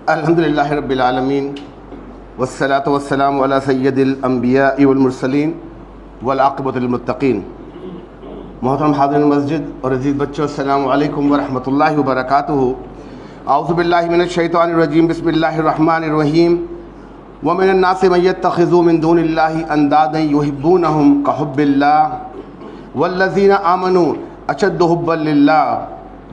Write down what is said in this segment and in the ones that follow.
الحمدللہ رب العالمین والصلاة والسلام علی سید الانبیاء والمرسلین والعاقبۃ للمتقین۔ محترم حاضرین مسجد اور عزیز بچوں، السلام علیکم ورحمۃ اللہ وبرکاتہ۔ اعوذ باللہ من الشیطان الرجیم، بسم اللہ الرحمن الرحیم۔ ومن الناس من يتخذ من دون اللہ اندادا یحبونہم کحب اللہ والذین آمنوا اشد حبا للہ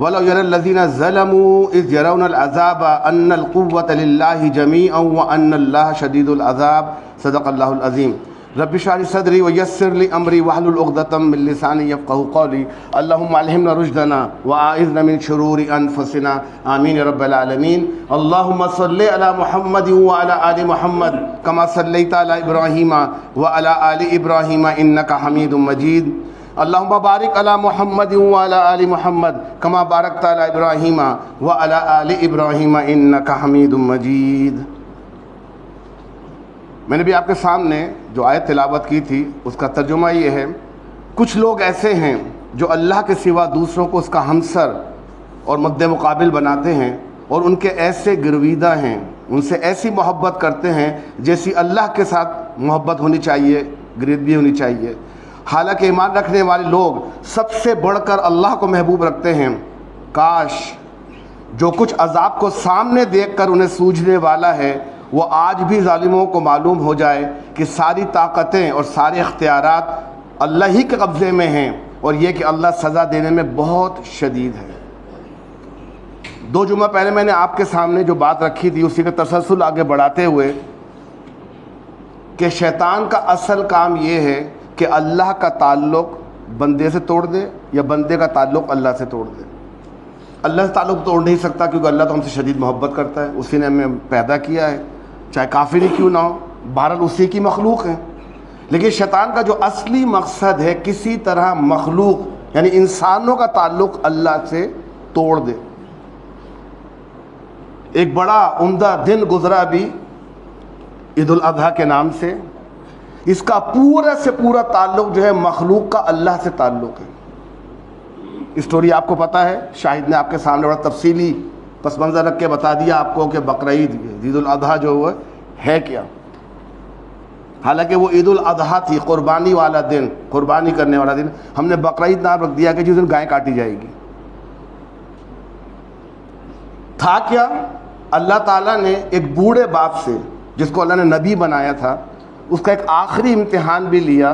وَلَوْ يَرَى الَّذِينَ ظَلَمُوا إِذْ يَرَوْنَ الْعَذَابَ أَنَّ الْقُوَّةَ لِلَّهِ جَمِيعًا وَأَنَّ اللَّهَ شَدِيدُ الْعَذَابِ صدق اللہ العظیم۔ رب اشرح لي صدری ويسر لي أمری واحلل عقدۃ من لسانی یفقهوا قولی۔ اللهم علمنا رشدنا وأعذنا من شرور أنفسنا، آمین یا رب العالمین۔ اللهم صل على محمد وعلى آل محمد كما صليت على إبراهيم وعلى آل إبراهيم إنك حميد مجيد۔ اللهم بارک علی محمد وعلی آل محمد کما بارکت علی ابراہیم وعلی آل ابراہیم انک حمید مجید۔ میں نے بھی آپ کے سامنے جو آیت تلاوت کی تھی اس کا ترجمہ یہ ہے، کچھ لوگ ایسے ہیں جو اللہ کے سوا دوسروں کو اس کا ہمسر اور مد مقابل بناتے ہیں، اور ان کے ایسے گرویدہ ہیں، ان سے ایسی محبت کرتے ہیں جیسی اللہ کے ساتھ محبت ہونی چاہیے، گریدگی ہونی چاہیے۔ حالانکہ ایمان رکھنے والے لوگ سب سے بڑھ کر اللہ کو محبوب رکھتے ہیں۔ کاش جو کچھ عذاب کو سامنے دیکھ کر انہیں سوجنے والا ہے وہ آج بھی ظالموں کو معلوم ہو جائے کہ ساری طاقتیں اور سارے اختیارات اللہ ہی کے قبضے میں ہیں، اور یہ کہ اللہ سزا دینے میں بہت شدید ہے۔ 2 جمعہ پہلے میں نے آپ کے سامنے جو بات رکھی تھی اسی کا تسلسل آگے بڑھاتے ہوئے کہ شیطان کا اصل کام یہ ہے کہ اللہ کا تعلق بندے سے توڑ دے یا بندے کا تعلق اللہ سے توڑ دے۔ اللہ سے تعلق توڑ نہیں سکتا کیونکہ اللہ تو ہم سے شدید محبت کرتا ہے، اسی نے ہمیں پیدا کیا ہے، چاہے کافر ہی کیوں نہ ہو، بہرحال اسی کی مخلوق ہے۔ لیکن شیطان کا جو اصلی مقصد ہے کسی طرح مخلوق یعنی انسانوں کا تعلق اللہ سے توڑ دے۔ ایک بڑا عمدہ دن گزرا بھی عید الاضحیٰ کے نام سے، اس کا پورا سے پورا تعلق جو ہے مخلوق کا اللہ سے تعلق ہے۔ اسٹوری آپ کو پتہ ہے، شاہد نے آپ کے سامنے بڑا تفصیلی پس منظر رکھ کے بتا دیا آپ کو کہ بقرعید عید الاضحیٰ جو ہے کیا۔ حالانکہ وہ عید الاضحیٰ تھی، قربانی والا دن، قربانی کرنے والا دن۔ ہم نے بقرعید نام رکھ دیا کہ جس دن گائے کاٹی جائے گی۔ تھا کیا؟ اللہ تعالیٰ نے ایک بوڑھے باپ سے جس کو اللہ نے نبی بنایا تھا اس کا ایک آخری امتحان بھی لیا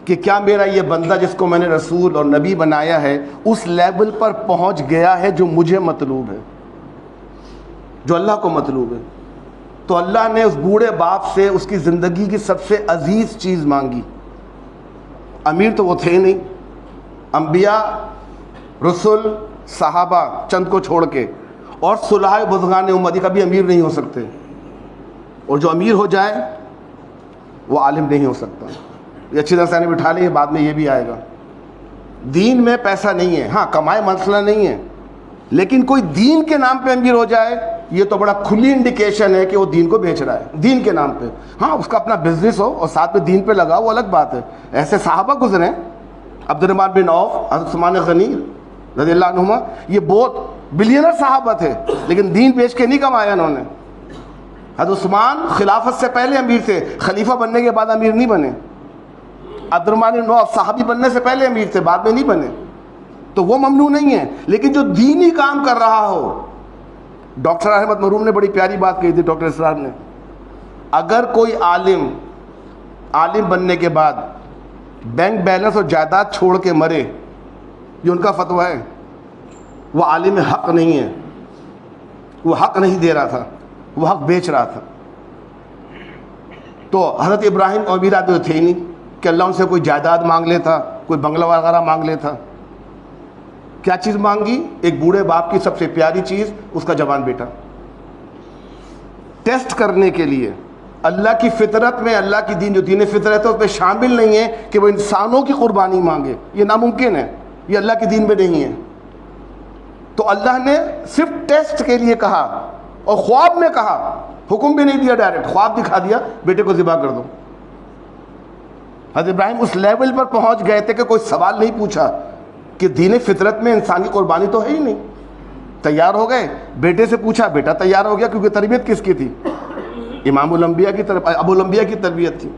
کہ کیا میرا یہ بندہ جس کو میں نے رسول اور نبی بنایا ہے اس لیول پر پہنچ گیا ہے جو مجھے مطلوب ہے، جو اللہ کو مطلوب ہے۔ تو اللہ نے اس بوڑھے باپ سے اس کی زندگی کی سب سے عزیز چیز مانگی۔ امیر تو وہ تھے نہیں، انبیاء، رسول، صحابہ چند کو چھوڑ کے، اور صلحاء بزرگان امتی کبھی امیر نہیں ہو سکتے، اور جو امیر ہو جائے وہ عالم نہیں ہو سکتا۔ یہ اچھی طرح سے بٹھا لیں، بعد میں یہ بھی آئے گا۔ دین میں پیسہ نہیں ہے، ہاں کمائے مسئلہ نہیں ہے، لیکن کوئی دین کے نام پہ امیر ہو جائے یہ تو بڑا کھلی انڈیکیشن ہے کہ وہ دین کو بیچ رہا ہے، دین کے نام پہ۔ ہاں اس کا اپنا بزنس ہو اور ساتھ میں دین پہ لگا وہ الگ بات ہے۔ ایسے صحابہ گزرے، عبد الرحمن بن عوف، حضرت عثمان غنی رضی اللہ عنہما، یہ بہت بلینر صحابہ تھے لیکن دین بیچ کے نہیں کمایا انہوں نے۔ حضرت عثمان خلافت سے پہلے امیر تھے، خلیفہ بننے کے بعد امیر نہیں بنے۔ عبد الرحمن بن عوف صحابی بننے سے پہلے امیر تھے، بعد میں نہیں بنے، تو وہ ممنوع نہیں ہے۔ لیکن جو دینی کام کر رہا ہو، ڈاکٹر احمد مرحوم نے بڑی پیاری بات کہی تھی، ڈاکٹر اسرار نے، اگر کوئی عالم بننے کے بعد بینک بیلنس اور جائیداد چھوڑ کے مرے، یہ ان کا فتویٰ ہے، وہ عالم حق نہیں ہے، وہ حق نہیں دے رہا تھا، وہ حق بیچ رہا تھا۔ تو حضرت ابراہیم اور امیر آدمی تھے ہی نہیں کہ اللہ ان سے کوئی جائیداد مانگ لیتا، کوئی بنگلہ وغیرہ مانگ لیتا۔ کیا چیز مانگی؟ ایک بوڑھے باپ کی سب سے پیاری چیز، اس کا جوان بیٹا، ٹیسٹ کرنے کے لیے۔ اللہ کی فطرت میں، اللہ کی دین جو دین فطرت ہے اس میں شامل نہیں ہے کہ وہ انسانوں کی قربانی مانگے، یہ ناممکن ہے، یہ اللہ کے دین میں نہیں ہے۔ تو اللہ نے صرف ٹیسٹ کے لیے کہا، اور خواب میں کہا، حکم بھی نہیں دیا ڈائریکٹ، خواب دکھا دیا بیٹے کو ذبح کر دو۔ حضرت ابراہیم اس لیول پر پہنچ گئے تھے کہ کوئی سوال نہیں پوچھا کہ دین فطرت میں انسانی قربانی تو ہے ہی نہیں، تیار ہو گئے. بیٹے سے پوچھا, بیٹا تیار ہو گیا, کیونکہ تربیت کس کی تھی؟ امام الانبیاء کی طرف, ابو الانبیاء کی تربیت تھی.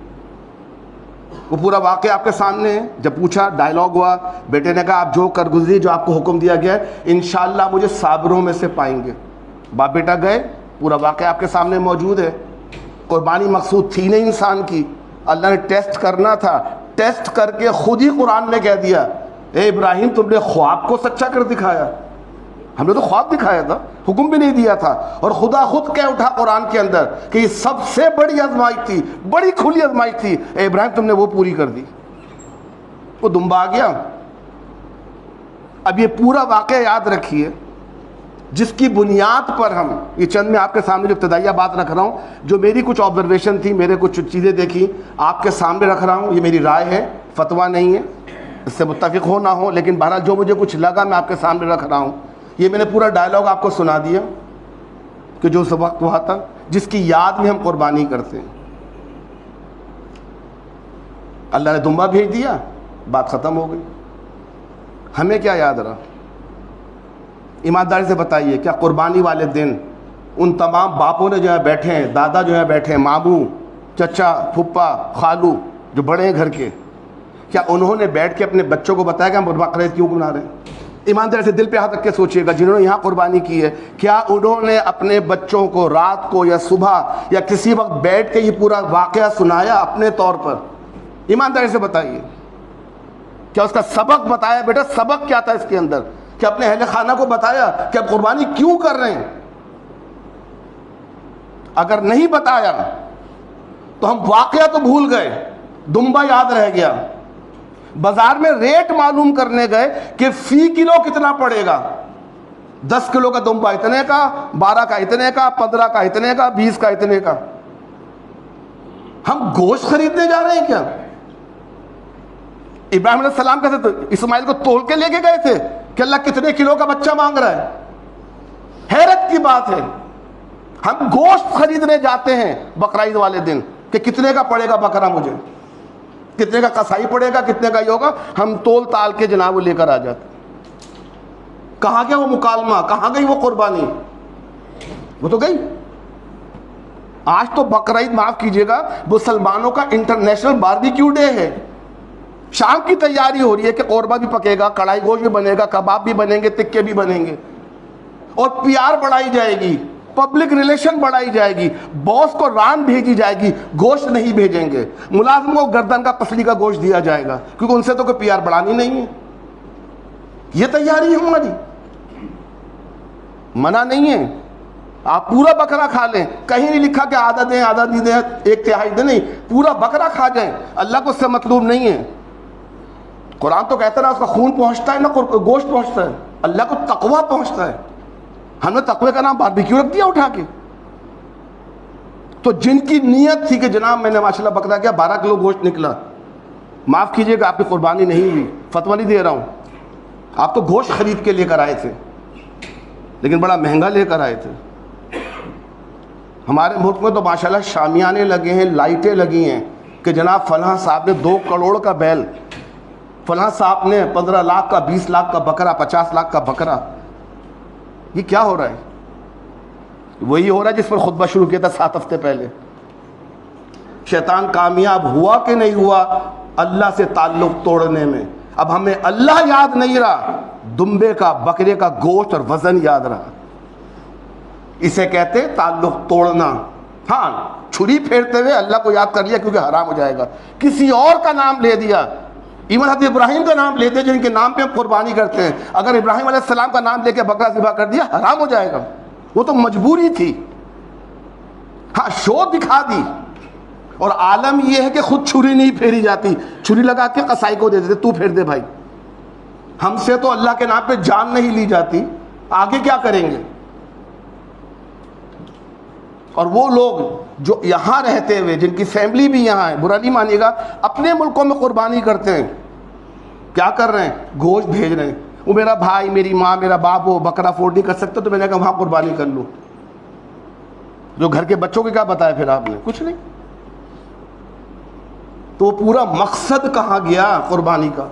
وہ پورا واقعہ آپ کے سامنے ہے. جب پوچھا, ڈائلاگ ہوا, بیٹے نے کہا آپ جو کر گزری, جو آپ کو حکم دیا گیا ہے, انشاءاللہ مجھے صابروں میں سے پائیں گے. باپ بیٹا گئے, پورا واقعہ آپ کے سامنے موجود ہے. قربانی مقصود تھی نہیں انسان کی, اللہ نے ٹیسٹ کرنا تھا. ٹیسٹ کر کے خود ہی قرآن نے کہہ دیا, اے ابراہیم تم نے خواب کو سچا کر دکھایا. ہم نے تو خواب دکھایا تھا, حکم بھی نہیں دیا تھا. اور خدا خود کہہ اٹھا قرآن کے اندر کہ یہ سب سے بڑی آزمائش تھی, بڑی کھلی آزمائش تھی, اے ابراہیم تم نے وہ پوری کر دی. وہ دمبا آ گیا. اب یہ پورا واقعہ یاد رکھیے, جس کی بنیاد پر ہم یہ چند میں آپ کے سامنے جو ابتدائیہ بات رکھ رہا ہوں, جو میری کچھ آبزرویشن تھی, میرے کچھ چیزیں دیکھی, آپ کے سامنے رکھ رہا ہوں. یہ میری رائے ہے, فتویٰ نہیں ہے, اس سے متفق ہو نہ ہو, لیکن بہرحال جو مجھے کچھ لگا میں آپ کے سامنے رکھ رہا ہوں. یہ میں نے پورا ڈائلاگ آپ کو سنا دیا کہ جو اس وقت ہوا تھا, جس کی یاد میں ہم قربانی کرتے ہیں. اللہ نے دمبا بھیج دیا, بات ختم ہو گئی. ہمیں کیا یاد رہا؟ ایمانداری سے بتائیے, کیا قربانی والے دن ان تمام باپوں نے جو ہے بیٹھے ہیں, دادا جو ہے بیٹھے ہیں, ماموں, چچا, پھپھا, خالو جو بڑے ہیں گھر کے, کیا انہوں نے بیٹھ کے اپنے بچوں کو بتایا کہ ہم بقرعید کیوں بنا رہے ہیں؟ ایمانداری سے دل پہ ہاتھ رکھ کے سوچئے گا, جنہوں نے یہاں قربانی کی ہے, کیا انہوں نے اپنے بچوں کو رات کو یا صبح یا کسی وقت بیٹھ کے یہ پورا واقعہ سنایا اپنے طور پر؟ ایمانداری سے بتائیے, کیا اس کا سبق بتایا, بیٹا سبق کیا تھا اس کے اندر؟ کیا اپنے اہل خانہ کو بتایا کہ اب قربانی کیوں کر رہے ہیں؟ اگر نہیں بتایا تو ہم واقعہ تو بھول گئے, دمبا یاد رہ گیا. بازار میں ریٹ معلوم کرنے گئے کہ فی کلو کتنا پڑے گا. 10 کلو کا دمبا اتنے کا, 12 کا اتنے کا, 15 کا اتنے کا, 20 کا اتنے کا. ہم گوشت خریدنے جا رہے ہیں کیا؟ ابراہیم علیہ السلام کیسے اسماعیل کو تول کے لے کے گئے تھے کہ اللہ کتنے کلو کا بچہ مانگ رہا ہے؟ حیرت کی بات ہے. ہم گوشت خریدنے جاتے ہیں بقرعید والے دن کہ کتنے کا پڑے گا بکرا, مجھے کتنے کا قصائی پڑے گا, کتنے کا یہ ہوگا. ہم تول تال کے جناب وہ لے کر آ جاتے. کہاں گیا وہ مکالمہ, کہاں گئی وہ قربانی؟ وہ تو گئی. آج تو بقرعید معاف کیجیے گا مسلمانوں کا انٹرنیشنل باربیکیو ڈے ہے. شام کی تیاری ہو رہی ہے کہ قورمہ بھی پکے گا, کڑھائی گوشت بھی بنے گا, کباب بھی بنیں گے, تکے بھی بنیں گے, اور پیار بڑھائی جائے گی, پبلک ریلیشن بڑھائی جائے گی, باس کو ران بھیجی جائے گی, گوشت نہیں بھیجیں گے, ملازم کو گردن کا پسلی کا گوشت دیا جائے گا, کیونکہ ان سے تو کوئی پیار بڑھانی نہیں ہے. یہ تیاری ہے ہماری, منع نہیں ہے. آپ پورا بکرا کھا لیں, کہیں نہیں لکھا کہ آدھا دیں آدھا نہیں دیں, 1/3 دیں, نہیں, پورا بکرا کھا جائیں. اللہ کو اس سے مطلوب نہیں ہے. قرآن تو کہتا ہے نا اس کا خون پہنچتا ہے, نہ گوشت پہنچتا ہے. اللہ کو تقویٰ پہنچتا ہے. ہم نے تقوی کا نام باربیکیو رکھ دیا اٹھا کے. تو جن کی نیت تھی کہ جناب میں نے ماشاءاللہ بکرا کیا, 12 کلو گوشت نکلا, معاف کیجئے گا آپ کی قربانی نہیں ہوئی. فتویٰ نہیں دے رہا ہوں, آپ تو گوشت خرید کے لے کر آئے تھے, لیکن بڑا مہنگا لے کر آئے تھے. ہمارے ملک میں تو ماشاءاللہ شامیانے لگے ہیں, لائٹیں لگی ہیں کہ جناب فلاں صاحب نے 2 کروڑ کا بیل, فلاں صاحب نے 15 لاکھ کا, 20 لاکھ کا بکرا, 50 لاکھ کا بکرا. یہ کیا ہو رہا ہے؟ وہی ہو رہا ہے جس پر خطبہ شروع کیا تھا 7 ہفتے پہلے. شیطان کامیاب ہوا کہ نہیں ہوا اللہ سے تعلق توڑنے میں. اب ہمیں اللہ یاد نہیں رہا, دمبے کا, بکرے کا گوشت اور وزن یاد رہا. اسے کہتے تعلق توڑنا. ہاں, چھری پھیرتے ہوئے اللہ کو یاد کر لیا کیونکہ حرام ہو جائے گا, کسی اور کا نام لے دیا, ایون حضرت ابراہیم کا نام لیتے جن کے نام پہ ہم قربانی کرتے ہیں, اگر ابراہیم علیہ السلام کا نام لے کے بکرا ذبح کر دیا حرام ہو جائے گا. وہ تو مجبوری تھی. ہاں, شو دکھا دی. اور عالم یہ ہے کہ خود چھری نہیں پھیری جاتی, چھری لگا کے قصائی کو دے دیتے, تو پھیر دے بھائی. ہم سے تو اللہ کے نام پہ جان نہیں لی جاتی, آگے کیا کریں گے؟ اور وہ لوگ جو یہاں رہتے ہوئے, جن کی فیملی بھی یہاں ہے, برا نہیں مانیے گا, اپنے ملکوں میں قربانی کرتے ہیں, کیا کر رہے ہیں؟ گوشت بھیج رہے ہیں. وہ میرا بھائی, میری ماں, میرا باپ وہ بکرا افورڈ نہیں کر سکتا, تو میں نے کہا وہاں قربانی کر لوں. جو گھر کے بچوں کو کیا بتایا پھر آپ نے؟ کچھ نہیں. تو پورا مقصد کہاں گیا قربانی کا؟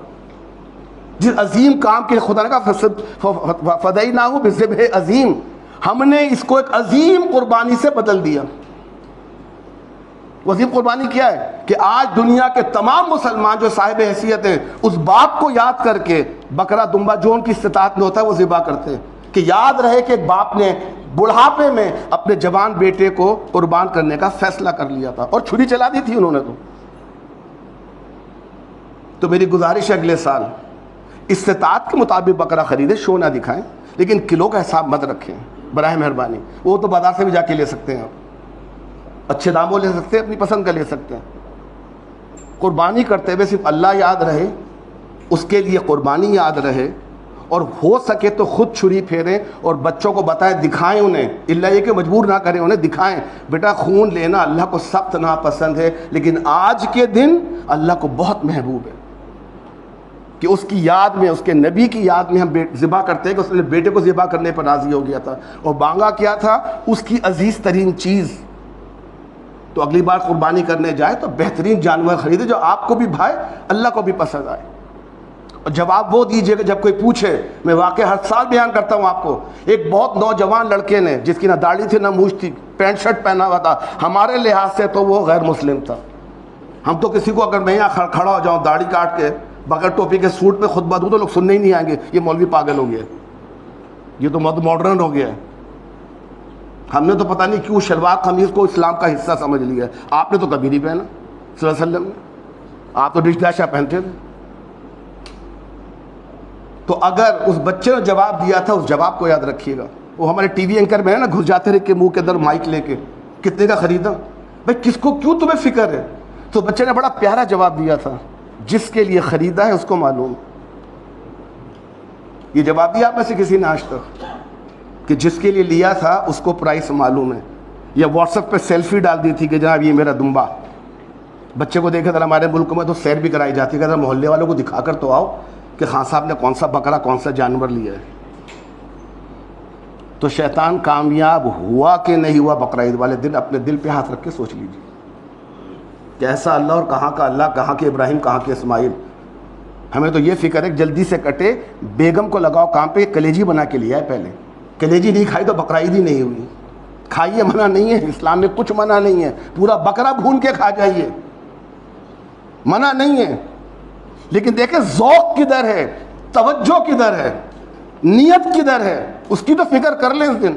جس عظیم کام کے خدا نے کہا فدیناہ بذبح عظیم، ہم نے اس کو ایک عظیم قربانی سے بدل دیا۔ وہ عظیم قربانی کیا ہے کہ آج دنیا کے تمام مسلمان جو صاحب حیثیت ہیں اس باپ کو یاد کر کے بکرا دمبا جو ان کی استطاعت میں ہوتا ہے وہ ذبح کرتے ہیں، کہ یاد رہے کہ ایک باپ نے بڑھاپے میں اپنے جوان بیٹے کو قربان کرنے کا فیصلہ کر لیا تھا، اور چھری چلا دی تھی انہوں نے۔ تو میری گزارش ہے اگلے سال استطاعت کے مطابق بکرا خریدے، شو نہ دکھائیں، لیکن کلو کا حساب مت رکھیں براہ مہربانی۔ وہ تو بازار سے بھی جا کے لے سکتے ہیں، آپ اچھے داموں لے سکتے ہیں، اپنی پسند کا لے سکتے ہیں۔ قربانی کرتے ہوئے صرف اللہ یاد رہے، اس کے لیے قربانی یاد رہے، اور ہو سکے تو خود چھری پھیریں اور بچوں کو بتائیں، دکھائیں انہیں، اللہ یہ کہ مجبور نہ کریں انہیں، دکھائیں بیٹا خون لینا اللہ کو سخت ناپسند ہے، لیکن آج کے دن اللہ کو بہت محبوب ہے، کہ اس کی یاد میں، اس کے نبی کی یاد میں ہم ذبح کرتے ہیں کہ اس نے بیٹے کو ذبح کرنے پر راضی ہو گیا تھا، اور مانگا کیا تھا؟ اس کی عزیز ترین چیز۔ تو اگلی بار قربانی کرنے جائے تو بہترین جانور خریدے جو آپ کو بھی بھائے، اللہ کو بھی پسند آئے۔ اور جواب وہ دیجئے کہ جب کوئی پوچھے، میں واقعہ ہر سال بیان کرتا ہوں آپ کو، ایک بہت نوجوان لڑکے نے جس کی نہ داڑھی تھی نہ مونچھ تھی، پینٹ شرٹ پہنا ہوا تھا، ہمارے لحاظ سے تو وہ غیر مسلم تھا۔ ہم تو کسی کو اگر میں یہاں کھڑا ہو جاؤں داڑھی کاٹ کے بغیر ٹوپی کے سوٹ پہ خطبہ دوں تو لوگ سننے ہی نہیں آئیں گے، یہ مولوی پاگل ہو گیا ہے، یہ تو ماڈرن ہو گیا ہے۔ ہم نے تو پتہ نہیں کیوں شلوار قمیض کو اسلام کا حصہ سمجھ لیا ہے۔ آپ نے تو کبھی نہیں پہنا صلی اللہ علیہ وسلم نے، آپ تو ڈش داشا پہنتے تھے۔ تو اگر اس بچے نے جواب دیا تھا، اس جواب کو یاد رکھیے گا۔ وہ ہمارے ٹی وی اینکر میں ہے نا، گھس جاتے رہے کہ منہ کے اندر مائک لے کے، کتنے کا خریدا بھائی، کس کو کیوں تمہیں فکر ہے؟ تو بچے نے بڑا پیارا جواب دیا تھا، جس کے لیے خریدا ہے اس کو معلوم۔ یہ جواب دیا آپ میں سے کسی نے آج تک کہ جس کے لیے لیا تھا اس کو پرائس معلوم ہے؟ یا واٹس ایپ پہ سیلفی ڈال دی تھی کہ جناب یہ میرا دمبا۔ بچے کو دیکھے ذرا، ہمارے ملک میں تو سیر بھی کرائی جاتی ہے کہ ذرا محلے والوں کو دکھا کر تو آؤ کہ خان صاحب نے کون سا بکرا کون سا جانور لیا ہے۔ تو شیطان کامیاب ہوا کہ نہیں ہوا بقرعید والے دن؟ اپنے دل پہ ہاتھ رکھ کے سوچ لیجیے، کیسا اللہ اور کہاں کا اللہ، کہاں کے ابراہیم کہاں کے اسماعیل۔ ہمیں تو یہ فکر ہے کہ جلدی سے کٹے، بیگم کو لگاؤ کام پہ، کلیجی بنا کے لیا ہے پہلے، کلیجی نہیں کھائی تو بقرعید ہی نہیں ہوئی۔ کھائیے، منع نہیں ہے، اسلام میں کچھ منع نہیں ہے، پورا بکرا بھون کے کھا جائیے، منع نہیں ہے، لیکن دیکھیں ذوق کدھر ہے، توجہ کدھر ہے، نیت کدھر ہے، اس کی تو فکر کر لیں اس دن۔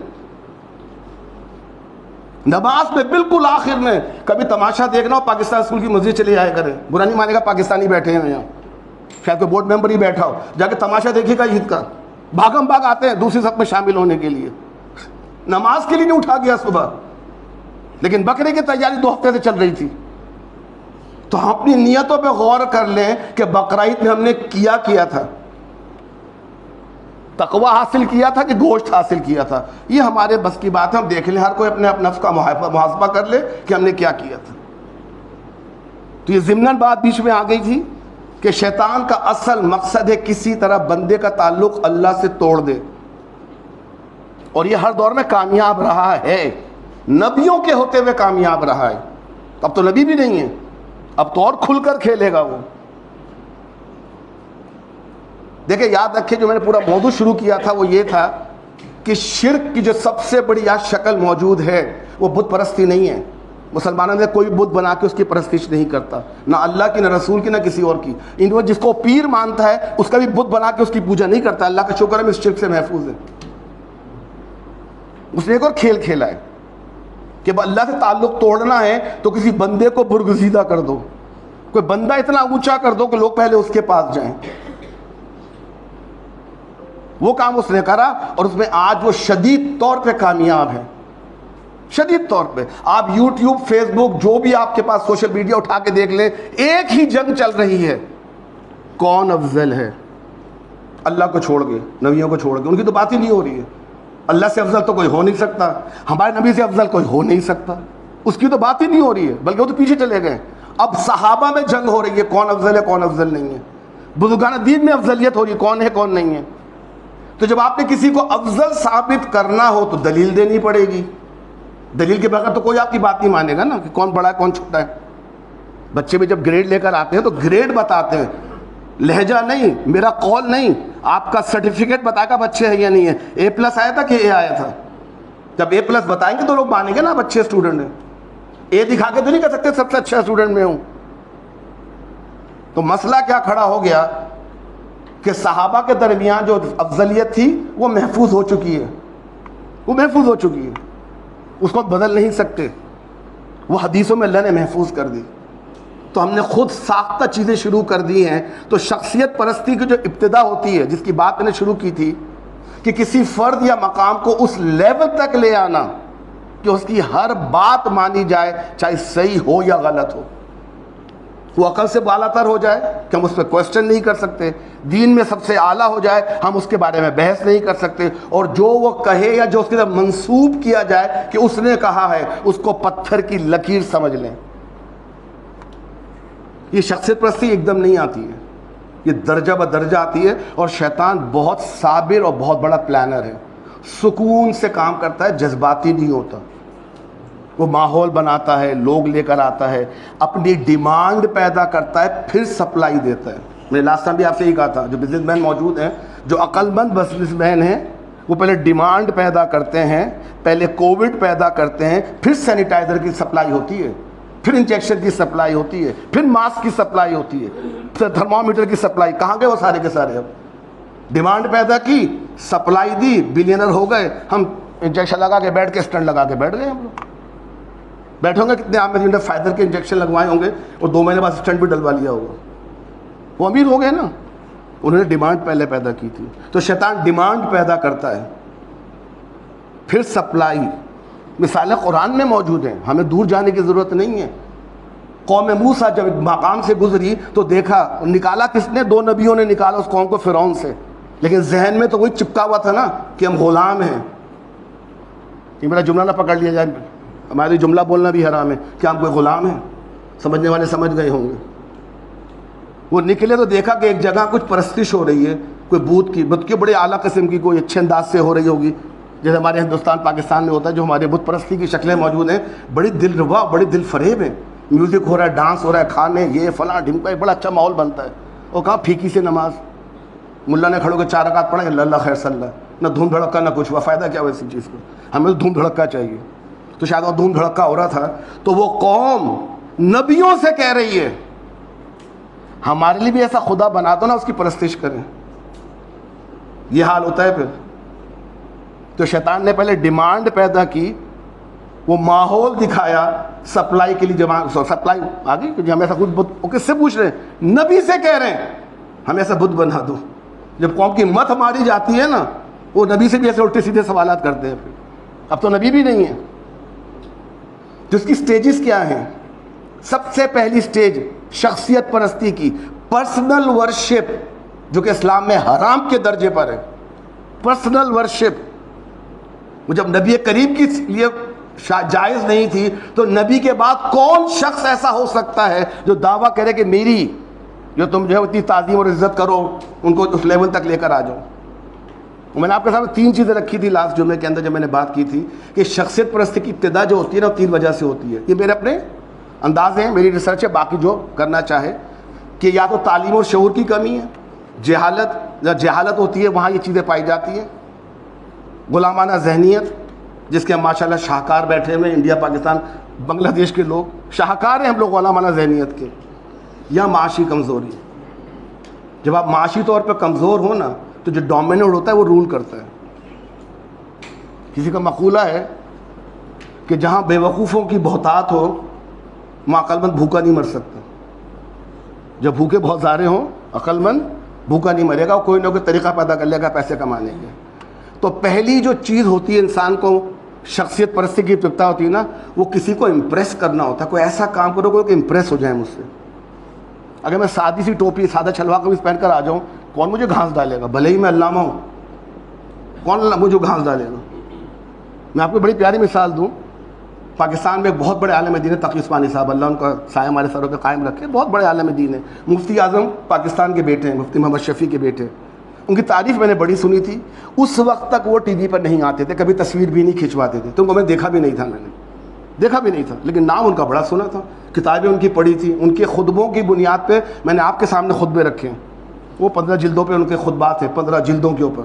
نماز میں بالکل آخر میں کبھی تماشا دیکھنا ہو، پاکستان اسکول کی مسجد چلے آئے کریں، برا نہیں مانے گا، پاکستانی بیٹھے ہیں یہاں، شاید کوئی بورڈ ممبر ہی بیٹھا ہو، جا کے تماشا دیکھیے گا عید کا، بھاگم بھاگ آتے ہیں دوسری صف میں شامل ہونے کے لیے، نماز کے لیے نہیں اٹھا گیا صبح، لیکن بکرے کی تیاری 2 ہفتے سے چل رہی تھی۔ تو ہم اپنی نیتوں پہ غور کر لیں کہ بقرعید میں ہم نے کیا تھا، تقوی حاصل کیا تھا کہ گوشت حاصل کیا تھا؟ یہ ہمارے بس کی بات ہے، ہم دیکھ لیں، ہر کوئی اپنے نفس کا محاسبہ کر لے کہ ہم نے کیا کیا تھا۔ تو یہ ضمناً بات بیچ میں آ گئی تھی کہ شیطان کا اصل مقصد ہے کسی طرح بندے کا تعلق اللہ سے توڑ دے، اور یہ ہر دور میں کامیاب رہا ہے، نبیوں کے ہوتے ہوئے کامیاب رہا ہے۔ اب تو نبی بھی نہیں ہے، اب تو اور کھل کر کھیلے گا وہ۔ دیکھیں یاد رکھیں، جو میں نے پورا موضوع شروع کیا تھا وہ یہ تھا کہ شرک کی جو سب سے بڑی آج شکل موجود ہے وہ بت پرستی نہیں ہے۔ مسلمانوں میں کوئی بت بنا کے اس کی پرستش نہیں کرتا، نہ اللہ کی، نہ رسول کی، نہ کسی اور کی۔ ان جس کو پیر مانتا ہے اس کا بھی بت بنا کے اس کی پوجا نہیں کرتا۔ اللہ کا شکر ہے اس شرک سے محفوظ ہے۔ اس نے ایک اور کھیل کھیلا ہے کہ اللہ سے تعلق توڑنا ہے تو کسی بندے کو برگزیدہ کر دو، کوئی بندہ اتنا اونچا کر دو کہ لوگ پہلے اس کے پاس جائیں۔ وہ کام اس نے کرا، اور اس میں آج وہ شدید طور پہ کامیاب ہے، شدید طور پہ۔ آپ یوٹیوب، فیس بک، جو بھی آپ کے پاس سوشل میڈیا اٹھا کے دیکھ لیں، ایک ہی جنگ چل رہی ہے، کون افضل ہے؟ اللہ کو چھوڑ کے، نبیوں کو چھوڑ کے، ان کی تو بات ہی نہیں ہو رہی ہے۔ اللہ سے افضل تو کوئی ہو نہیں سکتا، ہمارے نبی سے افضل کوئی ہو نہیں سکتا، اس کی تو بات ہی نہیں ہو رہی ہے، بلکہ وہ تو پیچھے چلے گئے۔ اب صحابہ میں جنگ ہو رہی ہے، کون افضل ہے کون افضل نہیں ہے۔ بزرگان دین میں افضلیت ہو رہی ہے، کون ہے کون نہیں ہے۔ تو جب آپ نے کسی کو افضل ثابت کرنا ہو تو دلیل دینی پڑے گی، دلیل کے بغیر تو کوئی آپ کی بات نہیں مانے گا نا، کہ کون بڑا ہے کون چھوٹا ہے۔ بچے بھی جب گریڈ لے کر آتے ہیں تو گریڈ بتاتے ہیں لہجہ نہیں، میرا قول نہیں، آپ کا سرٹیفکیٹ بتا کر اچھے ہے یا نہیں ہے. اے پلس آیا تھا کہ اے آیا تھا؟ جب اے پلس بتائیں گے تو لوگ مانیں گے نا آپ اچھے اسٹوڈنٹ ہیں. اے دکھا کے تو نہیں کہہ سکتے سب سے اچھا اسٹوڈنٹ میں ہوں. تو مسئلہ کیا کھڑا ہو گیا کہ صحابہ کے درمیان جو افضلیت تھی وہ محفوظ ہو چکی ہے، وہ محفوظ ہو چکی ہے، اس کو بدل نہیں سکتے. وہ حدیثوں میں اللہ نے محفوظ کر دی. تو ہم نے خود ساختہ چیزیں شروع کر دی ہیں. تو شخصیت پرستی کی جو ابتدا ہوتی ہے، جس کی بات میں نے شروع کی تھی کہ کسی فرد یا مقام کو اس لیول تک لے آنا کہ اس کی ہر بات مانی جائے، چاہے صحیح ہو یا غلط ہو، وہ عقل سے بالا تر ہو جائے کہ ہم اس پہ کوشچن نہیں کر سکتے، دین میں سب سے اعلیٰ ہو جائے، ہم اس کے بارے میں بحث نہیں کر سکتے، اور جو وہ کہے یا جو اس کی طرف منسوب کیا جائے کہ اس نے کہا ہے، اس کو پتھر کی لکیر سمجھ لیں. یہ شخصیت پرستی ایک دم نہیں آتی ہے، یہ درجہ بدرجہ آتی ہے. اور شیطان بہت صابر اور بہت بڑا پلانر ہے. سکون سے کام کرتا ہے، جذباتی نہیں ہوتا. وہ ماحول بناتا ہے، لوگ لے کر آتا ہے، اپنی ڈیمانڈ پیدا کرتا ہے، پھر سپلائی دیتا ہے. میں نے لاسٹ ٹائم بھی آپ سے یہ کہا تھا، جو بزنس مین موجود ہیں، جو عقل مند بزنس مین ہیں، وہ پہلے ڈیمانڈ پیدا کرتے ہیں، پہلے کووڈ پیدا کرتے ہیں، پھر سینیٹائزر کی سپلائی ہوتی ہے، پھر انجیکشن کی سپلائی ہوتی ہے، پھر ماسک کی سپلائی ہوتی ہے، پھر تھرمامیٹر کی سپلائی. کہاں گئے وہ سارے کے سارے؟ اب ڈیمانڈ پیدا کی، سپلائی دی، بلینر ہو گئے. ہم انجیکشن لگا کے بیٹھ کے اسٹنٹ لگا کے بیٹھ گئے. ہم لوگ بیٹھے ہوں گے کتنے عام میں فائدر کے انجیکشن لگوائے ہوں گے اور 2 مہینے بعد اسٹنٹ بھی ڈلوا لیا ہوگا. وہ امیر ہو گئے نا، انہوں نے ڈیمانڈ پہلے پیدا کی تھی. تو شیطان ڈیمانڈ پیدا کرتا ہے، پھر سپلائی. مثالیں قرآن میں موجود ہیں، ہمیں دور جانے کی ضرورت نہیں ہے. قوم موسیٰ جب ایک مقام سے گزری تو دیکھا، نکالا کس نے؟ 2 نبیوں نے نکالا اس قوم کو فرعون سے. لیکن ذہن میں تو وہی چپکا ہوا تھا نا کہ ہم غلام ہیں. یہ میرا جملہ نہ پکڑ لیا جائے، ہمارے جملہ بولنا بھی حرام ہے کہ ہم کوئی غلام ہیں. سمجھنے والے سمجھ گئے ہوں گے. وہ نکلے تو دیکھا کہ ایک جگہ کچھ پرستش ہو رہی ہے، کوئی بت کی بڑے اعلیٰ قسم کی، کوئی اچھے انداز سے ہو رہی ہوگی، جیسے ہمارے ہندوستان پاکستان میں ہوتا ہے. جو ہمارے بت پرستی کی شکلیں موجود ہیں، بڑی دل ربا، بڑی دل فریب ہیں. میوزک ہو رہا ہے، ڈانس ہو رہا ہے، کھانے، یہ فلاں ڈھمکا، بڑا اچھا ماحول بنتا ہے. وہ کہا پھیکی سے نماز، ملا نے کھڑو کے 4 رکعت پڑھا، اللہ خیر صلی اللہ، نہ دھوم دھڑکا نہ کچھ ہوا. فائدہ کیا ویسی چیز کو؟ ہمیں تو دھوم دھڑکا چاہیے. تو شاید وہ دھوم دھڑکا ہو رہا تھا. تو وہ قوم نبیوں سے کہہ رہی ہے ہمارے لیے بھی ایسا خدا بنا دو نا، اس کی پرستش کریں. یہ حال ہوتا ہے پھر. تو شیطان نے پہلے ڈیمانڈ پیدا کی، وہ ماحول دکھایا سپلائی کے لیے. سپلائی آ گئی کہ ہم ایسا کچھ بت، وہ کس سے پوچھ رہے ہیں؟ نبی سے کہہ رہے ہیں ہم ایسا بت بنا دو. جب قوم کی مت ماری جاتی ہے نا، وہ نبی سے بھی ایسے الٹے سیدھے سوالات کرتے ہیں. پھر اب تو نبی بھی نہیں ہے. تو اس کی سٹیجز کیا ہیں؟ سب سے پہلی سٹیج شخصیت پرستی کی، پرسنل ورشپ، جو کہ اسلام میں حرام کے درجے پر ہے. پرسنل ورشپ جب نبی کریم کی لیے جائز نہیں تھی، تو نبی کے بعد کون شخص ایسا ہو سکتا ہے جو دعویٰ کرے کہ میری جو تم جو ہے اتنی تعظیم اور عزت کرو، ان کو اس لیول تک لے کر آ جاؤ. میں نے آپ کے سامنے 3 چیزیں رکھی تھی لاسٹ جمعے کے اندر جب میں نے بات کی تھی کہ شخصیت پرستی کی ابتدا جو ہوتی ہے نا، 3 وجہ سے ہوتی ہے. یہ میرے اپنے انداز ہیں، میری ریسرچ ہے، باقی جو کرنا چاہے. کہ یا تو تعلیم اور شعور کی کمی ہے، جہالت ہوتی ہے، وہاں یہ چیزیں پائی جاتی ہیں. غلامانہ ذہنیت، جس کے ہم ماشاءاللہ شاہکار بیٹھے ہوئے، انڈیا پاکستان بنگلہ دیش کے لوگ شاہکار ہیں ہم لوگ غلامانہ ذہنیت کے. یا معاشی کمزوری. جب آپ معاشی طور پہ کمزور ہو نا، تو جو ڈومیننٹ ہوتا ہے وہ رول کرتا ہے. کسی کا مقولہ ہے کہ جہاں بے وقوفوں کی بہتات ہو، وہاں عقل مند بھوکا نہیں مر سکتا. جب بھوکے بہت سارے ہوں، عقل مند بھوکا نہیں مرے گا، وہ کوئی نہ کوئی طریقہ پیدا کر لے گا پیسے کمانے کے. تو پہلی جو چیز ہوتی ہے انسان کو شخصیت پرستی کی ابتدا ہوتی ہے نا، وہ کسی کو امپریس کرنا ہوتا ہے. کوئی ایسا کام کرو کوئی کہ امپریس ہو جائے مجھ سے. اگر میں سادی سی ٹوپی، سادہ چھلوا قمیص پہن کر آ جاؤں، کون مجھے گھاس ڈالے گا؟ بھلے ہی میں علامہ ہوں، کون مجھے گھاس ڈالے گا؟ میں آپ کو بڑی پیاری مثال دوں. پاکستان میں ایک بہت بڑے عالم دین ہے تقی عثمانی صاحب، اللہ ان کا سایہ ہمارے سروں پہ قائم رکھے. بہت بڑے عالم دین ہیں، مفتی اعظم پاکستان کے بیٹے ہیں، مفتی محمد شفیع کے بیٹے. ان کی تعریف میں نے بڑی سنی تھی. اس وقت تک وہ ٹی وی پر نہیں آتے تھے، کبھی تصویر بھی نہیں کھنچواتے تھے، تو ان کو میں دیکھا بھی نہیں تھا، میں نے دیکھا بھی نہیں تھا، لیکن نام ان کا بڑا سنا تھا، کتابیں ان کی پڑھی تھی. ان کے خطبوں کی بنیاد پہ میں نے آپ کے سامنے خطبے رکھے ہیں. وہ 15 جلدوں پہ ان کے خطبات ہیں، 15 جلدوں کے اوپر،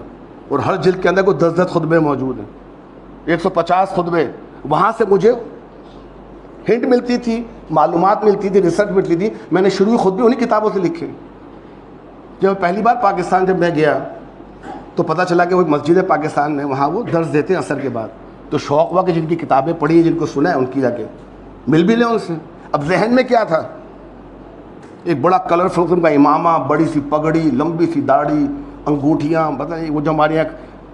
اور ہر جلد کے اندر کوئی 10 خطبے موجود ہیں، 150 خطبے. وہاں سے مجھے ہنٹ ملتی تھی، معلومات ملتی تھی، ریسرچ ملتی تھی. میں نے شروعی خطبے انہی کتابوں سے لکھے. جب پہلی بار پاکستان جب میں گیا تو پتہ چلا کہ وہ مسجد پاکستان میں وہاں وہ درس دیتے ہیں عصر کے بعد. تو شوق ہوا کہ جن کی کتابیں پڑھی ہیں، جن کو سنا ہے، ان کی جا کے مل بھی لیں ان سے. اب ذہن میں کیا تھا، ایک بڑا کلرفل قسم کا امامہ، بڑی سی پگڑی، لمبی سی داڑھی، انگوٹھیاں، پتہ نہیں وہ جو ہمارے یہاں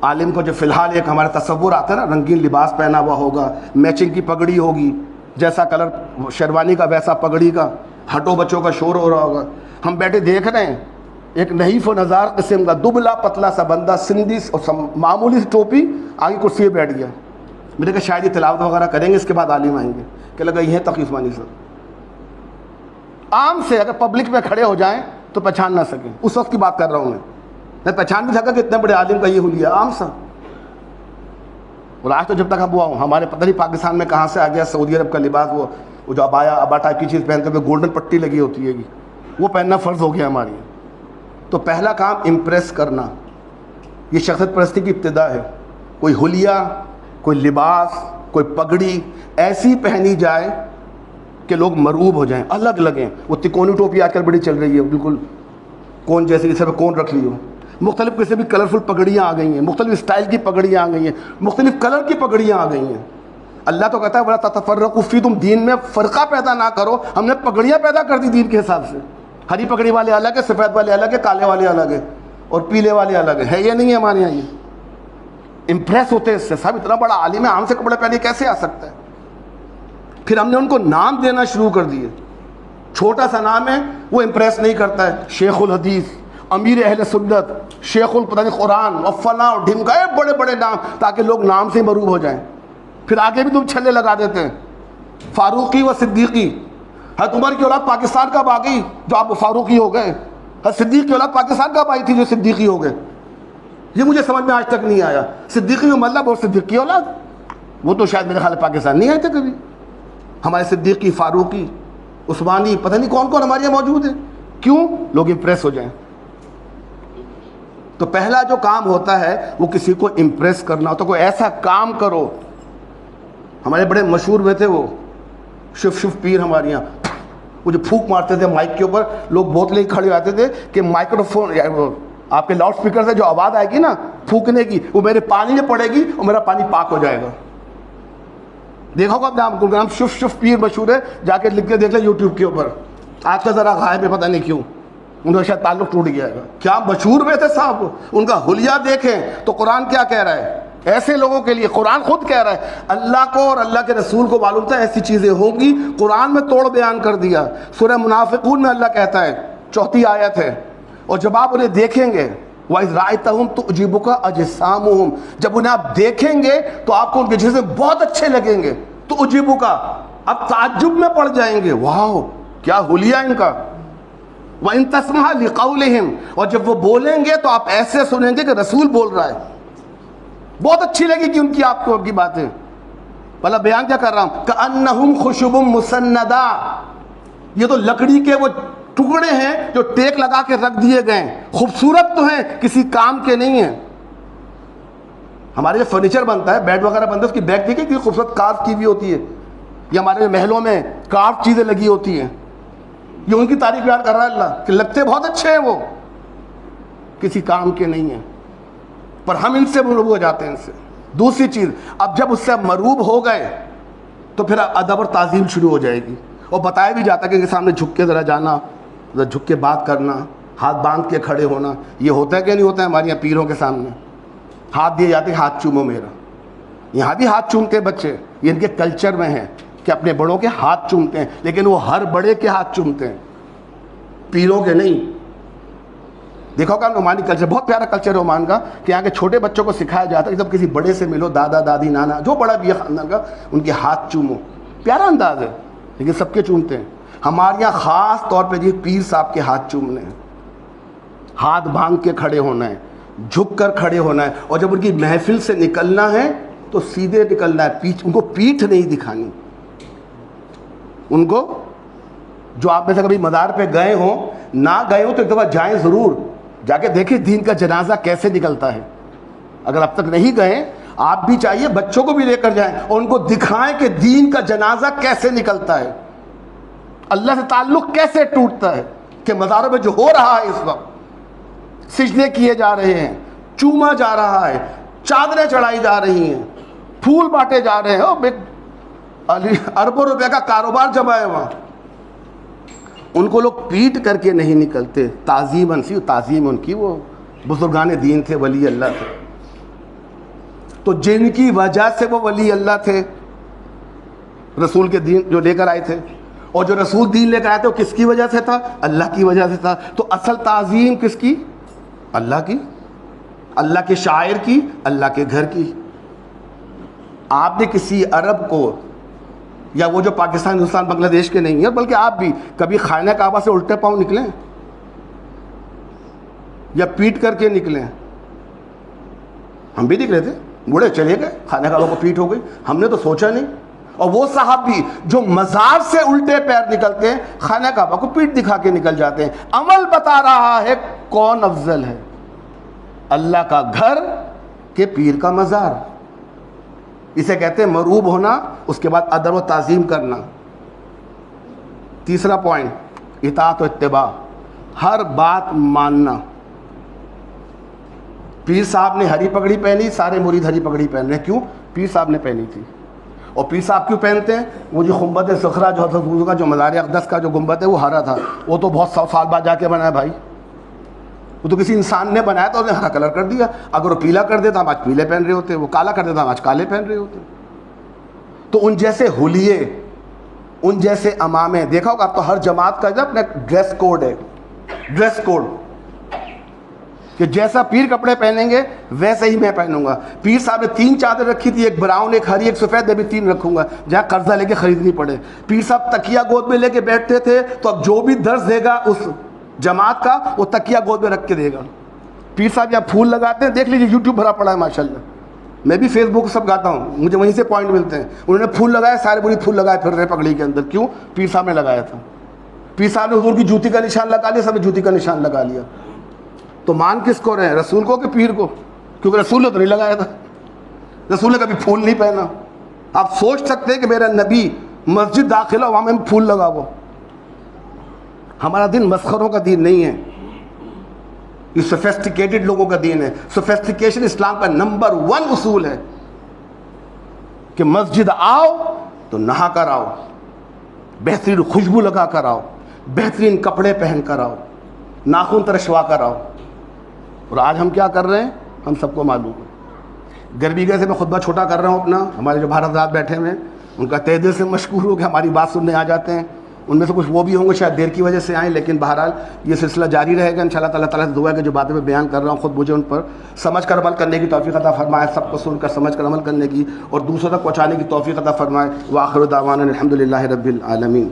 عالم کو جو فی الحال ایک ہمارا تصور آتا ہے نا، رنگین لباس پہنا ہوا ہوگا، میچنگ کی پگڑی ہوگی، جیسا کلر شیروانی کا ویسا پگڑی کا، ہٹو بچوں کا شور ہو رہا ہوگا. ہم بیٹھے دیکھ رہے ہیں، ایک نحیف و نزار قسم کا دبلا پتلا سا بندہ، سندھی اور معمولی سی ٹوپی، آگے کرسی پہ بیٹھ گیا. میں نے کہا شاید یہ تلاوت وغیرہ کریں گے، اس کے بعد عالم آئیں گے. کہ لگا یہ تقی عثمانی صاحب. عام سے اگر پبلک میں کھڑے ہو جائیں تو پہچان نہ سکیں. اس وقت کی بات کر رہا ہوں میں پہچان نہیں سکا کہ اتنے بڑے عالم کا یہ حلیہ عام سا. اور آج تو جب تک اب ہوا ہوں، ہمارے پتہ نہیں پاکستان میں کہاں سے آ گیا سعودی عرب کا لباس، وہ جو ابا ٹائپ کی چیز پہنتے ہوئے گولڈن پٹی لگی ہوتی ہے، وہ پہننا فرض ہو گیا ہماری. تو پہلا کام امپریس کرنا، یہ شخصیت پرستی کی ابتدا ہے. کوئی حلیہ، کوئی لباس، کوئی پگڑی ایسی پہنی جائے کہ لوگ مرعوب ہو جائیں، الگ لگیں. وہ تکونی ٹوپی آج کل بڑی چل رہی ہے، بالکل کون جیسے جسے پہ کون رکھ لی ہو. مختلف قسم کی کلرفل پگڑیاں آ گئی ہیں، مختلف اسٹائل کی پگڑیاں آ گئی ہیں، مختلف کلر کی پگڑیاں آ گئی ہیں. اللہ تو کہتا ہے وَلَا تَتَفَرَّقُوا فِي، تم دین میں فرقہ پیدا نہ کرو. ہم نے پگڑیاں پیدا کر دی دین کے حساب سے. ہری پگڑی والے الگ ہے، سفید والے الگ ہے، کالے والے الگ ہے، اور پیلے والے الگ ہے. یہ نہیں ہے ہمارے یہاں. یہ امپریس ہوتے ہیں اس سے، صاحب اتنا بڑا عالم ہے، عام سے کپڑے پہنے کیسے آ سکتا ہے. پھر ہم نے ان کو نام دینا شروع کر دیے. چھوٹا سا نام ہے وہ امپریس نہیں کرتا ہے. شیخ الحدیث، امیر اہل سنت، شیخ القرآن قرآن، اور فلاں اور ڈھمکا، بڑے بڑے نام، تاکہ لوگ نام سے مروب ہو جائیں. پھر آگے بھی تم چھلے لگا دیتے ہیں. فاروقی و صدیقی، حضرت عمر کی اولاد پاکستان کب آ گئی جو آپ فاروقی ہو گئے؟ حضرت صدیق کی اولاد پاکستان کب آئی تھی جو صدیقی ہو گئے؟ یہ مجھے سمجھ میں آج تک نہیں آیا. صدیقی کا مطلب اور صدیق کی اولاد، وہ تو شاید میرے خیال پاکستان نہیں آئے تھے کبھی. ہمارے صدیقی، فاروقی، عثمانی، پتہ نہیں کون کون ہمارے یہاں موجود ہے. کیوں؟ لوگ امپریس ہو جائیں. تو پہلا جو کام ہوتا ہے وہ کسی کو امپریس کرنا ہوتا ہے. کوئی ایسا کام کرو. ہمارے بڑے مشہور ہوئے تھے وہ شف پیر ہمارے یہاں، وہ جو پھونک مارتے تھے مائک کے اوپر، لوگ بوتلیں کھڑے آتے تھے کہ مائکرو فون، آپ کے لاؤڈ اسپیکر سے جو آواز آئے گی نا پھونکنے کی، وہ میرے پانی میں پڑے گی اور میرا پانی پاک ہو جائے گا. دیکھو گا نام کو، نام شف پیر مشہور ہے، جا کے لکھ کے دیکھ لیں یوٹیوب کے اوپر. آج کا ذرا غائب ہے، پتہ نہیں کیوں، ان کا شاید تعلق ٹوٹ گیا ہے. کیا مشہور ہوئے تھے صاحب. ان کا حلیہ دیکھیں تو قرآن کیا کہہ رہا ہے ایسے لوگوں کے لیے. قرآن خود کہہ رہا ہے، اللہ کو اور اللہ کے رسول کو معلوم تھا ایسی چیزیں ہوں گی، قرآن میں توڑ بیان کر دیا. سورہ منافقون میں اللہ کہتا ہے، 4 آیت ہے، اور جب آپ انہیں دیکھیں گے وَإِذْ رَأَيْتَهُمْ تُعْجِبُكَ أَجْسَامُهُمْ، جب انہیں آپ دیکھیں گے تو آپ کو ان کے جسم بہت اچھے لگیں گے. تُعْجِبُكَ، اب تعجب میں پڑ جائیں گے، واو کیا حلیہ ان کا. وَإِن تَسْمَعْ لِقَوْلِهِمْ، اور جب وہ بولیں گے تو آپ ایسے سنیں گے کہ رسول بول رہا ہے. بہت اچھی لگے گی ان کی آپ کو ان کی باتیں. بھلا بیان کیا کر رہا ہوں، كَأَنَّهُمْ خُشُبٌ مُّسَنَّدَةٌ، یہ تو لکڑی کے وہ ٹکڑے ہیں جو ٹیک لگا کے رکھ دیے گئے. خوبصورت تو ہیں، کسی کام کے نہیں ہیں. ہمارے جو فرنیچر بنتا ہے، بیڈ وغیرہ بنتا ہے، اس کی بیک دیکھیں کہ خوبصورت کارو کی بھی ہوتی ہے. یہ ہمارے محلوں میں کارو چیزیں لگی ہوتی ہیں. یہ ان کی تعریف بیان کر رہا ہے اللہ کہ لگتے بہت اچھے ہیں، وہ کسی کام کے نہیں ہیں، پر ہم ان سے مروب ہو جاتے ہیں ان سے. دوسری چیز، اب جب اس سے مروب ہو گئے تو پھر ادب اور تعظیم شروع ہو جائے گی. اور بتایا بھی جاتا ہے کہ ان کے سامنے جھک کے ذرا جانا، ذرا جھک کے بات کرنا، ہاتھ باندھ کے کھڑے ہونا. یہ ہوتا ہے کہ نہیں ہوتا ہے ہمارے یہاں پیروں کے سامنے ہاتھ دیے جاتے ہیں، ہاتھ چومو میرا. یہاں بھی ہاتھ چومتے ہیں بچے، یہ ان کے کلچر میں ہے کہ اپنے بڑوں کے ہاتھ چومتے ہیں، لیکن وہ ہر بڑے کے ہاتھ چومتے ہیں، پیروں کے نہیں. دیکھو گا عمانی کلچر بہت پیارا کلچر ہے عمان کا، کہ یہاں کے چھوٹے بچوں کو سکھایا جاتا ہے کہ جب کسی بڑے سے ملو، دادا دادی نانا جو بڑا بھی ہے خاندان کا، ان کے ہاتھ چومو. پیارا انداز ہے، لیکن سب کے چومتے ہیں. ہمارے یہاں خاص طور پہ یہ پیر صاحب کے ہاتھ چومنے ہیں، ہاتھ باندھ کے کھڑے ہونا ہے، جھک کر کھڑے ہونا ہے. اور جب ان کی محفل سے نکلنا ہے تو سیدھے نکلنا ہے، ان کو پیٹھ نہیں دکھانی. ان کو جو آپ میں سے کبھی مزار پہ گئے ہوں، نہ گئے ہوں تو ایک دفعہ جائیں ضرور. جا کے دیکھیں دین کا جنازہ کیسے نکلتا ہے. اگر اب تک نہیں گئے, آپ بھی چاہیے بچوں کو بھی لے کر جائیں اور ان کو دکھائیں کہ دین کا جنازہ کیسے نکلتا ہے, اللہ سے تعلق کیسے ٹوٹتا ہے. کہ مزاروں میں جو ہو رہا ہے اس وقت, سجدے کیے جا رہے ہیں, چوما جا رہا ہے, چادریں چڑھائی جا رہی ہیں, پھول بانٹے جا رہے ہیں, اربوں روپے کا کاروبار جمع ہے وہاں. ان کو لوگ پیٹ کر کے نہیں نکلتے, تعظیم ان کی, وہ بزرگان دین تھے, ولی اللہ تھے. تو جن کی وجہ سے وہ ولی اللہ تھے, رسول کے دین جو لے کر آئے تھے, اور جو رسول دین لے کر آئے تھے وہ کس کی وجہ سے تھا؟ اللہ کی وجہ سے تھا. تو اصل تعظیم کس کی؟ اللہ کی, اللہ کے شاعر کی, اللہ کے گھر کی. آپ نے کسی عرب کو, یا وہ جو پاکستان, ہندوستان, بنگلہ دیش کے نہیں ہیں, بلکہ آپ بھی کبھی خانہ کعبہ سے الٹے پاؤں نکلیں یا پیٹ کر کے نکلیں؟ ہم بھی نکلے تھے, بوڑھے چلے گئے, خانہ کعبہ کو پیٹ ہو گئی, ہم نے تو سوچا نہیں. اور وہ صحابی جو مزار سے الٹے پیر نکلتے ہیں, خانہ کعبہ کو پیٹ دکھا کے نکل جاتے ہیں. عمل بتا رہا ہے کون افضل ہے, اللہ کا گھر کہ پیر کا مزار. اسے کہتے ہیں مروب ہونا, اس کے بعد ادب و تعظیم کرنا. تیسرا پوائنٹ, اطاعت و اتباع, ہر بات ماننا. پیر صاحب نے ہری پگڑی پہنی, سارے مرید ہری پگڑی پہن رہے ہیں. کیوں؟ پیر صاحب نے پہنی تھی. اور پیر صاحب کیوں پہنتے ہیں؟ وہ جو گنبد صخرہ جو حضرت حضور کا جو مزار اقدس کا جو گنبد ہے وہ ہرا تھا. وہ تو بہت سال بعد جا کے بنا ہے بھائی, وہ تو کسی انسان نے بنایا تو اس نے ہرا کلر کر دیا. اگر وہ پیلا کر دیتا ہم آج پیلے پہن رہے ہوتے, وہ کالا کر دیتا ہم آج کالے پہن رہے ہوتے. تو ان جیسے حلیے, ان جیسے امامے, دیکھا ہوگا آپ تو ہر جماعت کا اپنا ڈریس کوڈ ہے, ڈریس کوڈ, کہ جیسا پیر کپڑے پہنیں گے ویسے ہی میں پہنوں گا. پیر صاحب نے 3 چادر رکھی تھی, ایک براؤن, ایک ہری, ایک سفید, میں بھی 3 رکھوں گا جہاں قرضہ لے کے خریدنی پڑے. پیر صاحب تکیہ گود میں لے کے بیٹھتے تھے, تو اب جو بھی درس دے گا اس جماعت کا وہ تکیہ گود میں رکھ کے دے گا. پیر صاحب یہاں پھول لگاتے ہیں, دیکھ لیجیے یوٹیوب بھرا پڑا ہے ماشاءاللہ. میں بھی فیس بک سب گاتا ہوں, مجھے وہیں سے پوائنٹ ملتے ہیں. انہوں نے پھول لگائے, سارے بری پھول لگائے پھر رہے پگڑی کے اندر. کیوں؟ پیر صاحب نے لگایا تھا. پیر صاحب نے حضور کی جوتی کا نشان لگا لیا, سب نے جوتی کا نشان لگا لیا. تو مان کس کو رہے ہیں, رسول کو کہ پیر کو؟ کیونکہ رسول نے تو نہیں لگایا تھا, رسول نے کبھی پھول نہیں پہنا. آپ سوچ سکتے ہیں کہ میرا نبی مسجد داخلہ وہاں میں پھول لگا وہ. ہمارا دین مسخروں کا دین نہیں ہے, یہ سوفیسٹیکیٹڈ لوگوں کا دین ہے. سوفیسٹیکیشن اسلام کا نمبر 1 اصول ہے کہ مسجد آؤ تو نہا کر آؤ, بہترین خوشبو لگا کر آؤ, بہترین کپڑے پہن کر آؤ, ناخن ترشوا کر آؤ. اور آج ہم کیا کر رہے ہیں ہم سب کو معلوم ہے. گرمی سے میں خطبہ چھوٹا کر رہا ہوں اپنا, ہمارے جو بھارت رات بیٹھے ہوئے ہیں ان کا تہ دل سے مشکور ہو کہ ہماری بات سننے آ جاتے ہیں. ان میں سے کچھ وہ بھی ہوں گے شاید دیر کی وجہ سے آئیں, لیکن بہرحال یہ سلسلہ جاری رہے گا انشاءاللہ. تعالیٰ تعالیٰ سے دعا ہے کہ جو باتیں میں بیان کر رہا ہوں خود مجھے ان پر سمجھ کر عمل کرنے کی توفیق عطا فرمائے, سب کو سن کر سمجھ کر عمل کرنے کی اور دوسروں تک پہنچانے کی توفیق عطا فرمائے. وآخر دعوانا الحمدللہ رب العالمین.